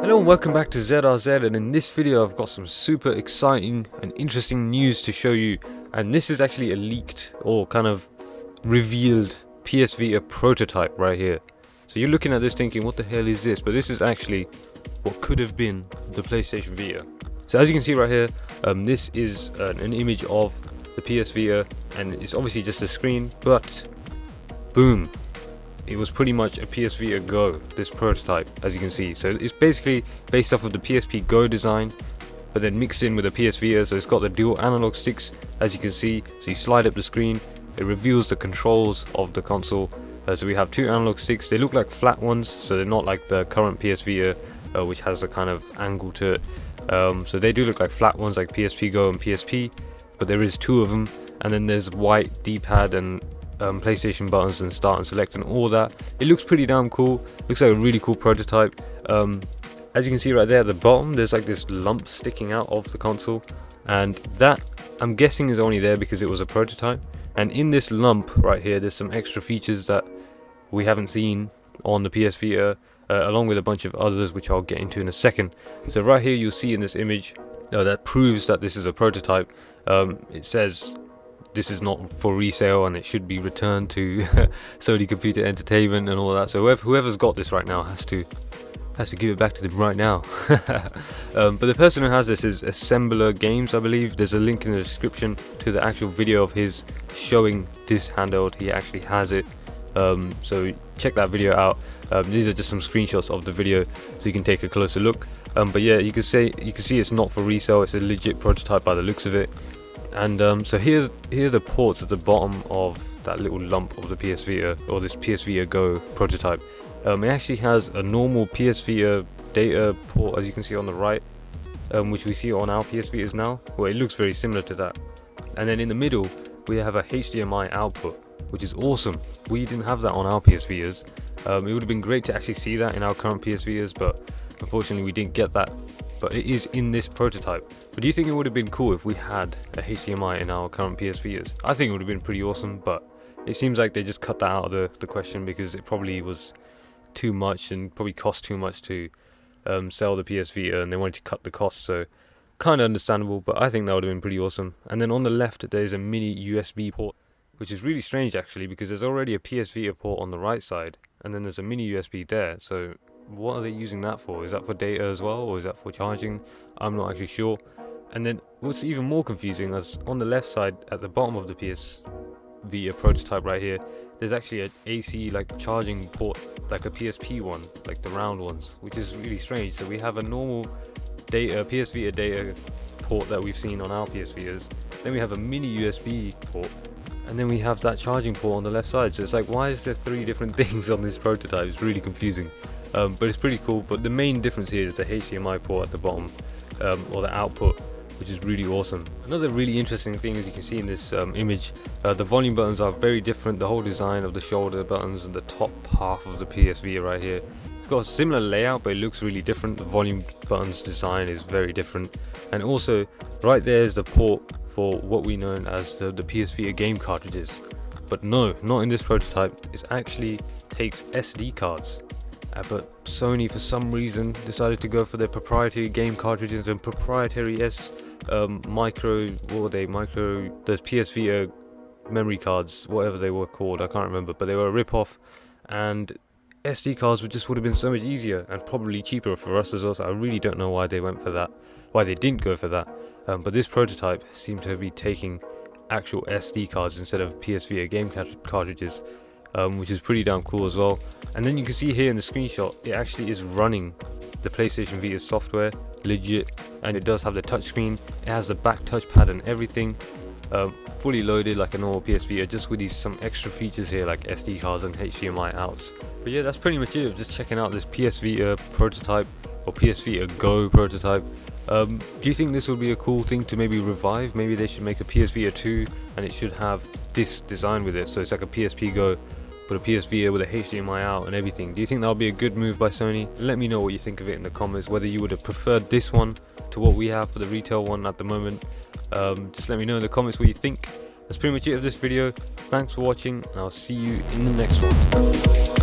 Hello and welcome back to ZRZ, and in this video I've got some super exciting and interesting news to show you, and this is actually a leaked or kind of revealed PS Vita prototype right here. So you're looking at this thinking, what the hell is this? But this is actually what could have been the PlayStation Vita. So as you can see right here, this is an image of the PS Vita, and it's obviously just a screen, but boom, it was pretty much a PS Vita Go, this prototype, as you can see. So it's basically based off of the PSP Go design, but then mixed in with the PS Vita. So it's got the dual analog sticks, as you can see. So you slide up the screen, it reveals the controls of the console. So we have two analog sticks. They look like flat ones, so they're not like the current PS Vita, which has a kind of angle to it. So they do look like flat ones, like PSP Go and PSP, but there is two of them. And then there's white D-pad and PlayStation buttons and start and select and all that. It looks pretty damn cool. Looks like a really cool prototype. As you can see right there at the bottom, there's like this lump sticking out of the console, and that I'm guessing is only there because it was a prototype. And in this lump right here, there's some extra features that we haven't seen on the PS Vita, along with a bunch of others which I'll get into in a second. So right here you'll see in this image that proves that this is a prototype. It says this is not for resale and it should be returned to Sony Computer Entertainment and all that. So whoever's got this right now has to give it back to them right now. But the person who has this is Assembler Games, I believe. There's a link in the description to the actual video of his showing this handheld. He actually has it. So check that video out. These are just some screenshots of the video, so you can take a closer look. But yeah, you can see it's not for resale. It's a legit prototype by the looks of it. And so here are the ports at the bottom of that little lump of the PS Vita, or this PS Vita Go prototype. It actually has a normal PS Vita data port, as you can see on the right, which we see on our PS Vitas now. Well, it looks very similar to that. And then in the middle we have a HDMI output, which is awesome. We didn't have that on our PS Vitas. It would have been great to actually see that in our current PS Vitas, but unfortunately we didn't get that. But it is in this prototype. But do you think it would have been cool if we had a HDMI in our current PS Vitas? I think it would have been pretty awesome, but it seems like they just cut that out of the question because it probably was too much and probably cost too much to sell the PS Vita, and they wanted to cut the cost, so kind of understandable, but I think that would have been pretty awesome. And then on the left there's a mini USB port, which is really strange actually, because there's already a PS Vita port on the right side, and then there's a mini USB there. So what are they using that for? Is that for data as well, or is that for charging? I'm not actually sure. And then what's even more confusing is on the left side at the bottom of the PS Vita prototype right here, there's actually an AC like charging port, like a PSP one, like the round ones, which is really strange. So we have a normal data PS Vita data port that we've seen on our PS Vitas, then we have a mini USB port, and then we have that charging port on the left side. So it's like, why is there three different things on this prototype? It's really confusing. But it's pretty cool. But the main difference here is the HDMI port at the bottom, or the output, which is really awesome. Another really interesting thing, as you can see in this image, the volume buttons are very different. The whole design of the shoulder buttons and the top half of the PS Vita right here, it's got a similar layout, but it looks really different. The volume buttons design is very different. And also right there is the port for what we know as the PS Vita game cartridges. But no, not in this prototype. It actually takes SD cards. But Sony for some reason decided to go for their proprietary game cartridges and proprietary micro, what were they, those PS Vita memory cards, whatever they were called, I can't remember, but they were a rip-off, and SD cards would have been so much easier and probably cheaper for us as well. So I really don't know why they went for that, why they didn't go for that. But this prototype seemed to be taking actual SD cards instead of PS Vita game cartridges, which is pretty damn cool as well. And then you can see here in the screenshot, it actually is running the PlayStation Vita software, legit, and it does have the touchscreen. It has the back touchpad and everything, fully loaded like a normal PS Vita, just with some extra features here like SD cards and HDMI outs. But yeah, that's pretty much it. Just checking out this PS Vita prototype, or PS Vita Go prototype. Do you think this would be a cool thing to maybe revive? Maybe they should make a PS Vita 2 and it should have this design with it, so it's like a PSP Go but a PS Vita with a HDMI out and everything. Do you think that would be a good move by Sony? Let me know what you think of it in the comments, whether you would have preferred this one to what we have for the retail one at the moment. Just let me know in the comments what you think. That's pretty much it of this video. Thanks for watching, and I'll see you in the next one.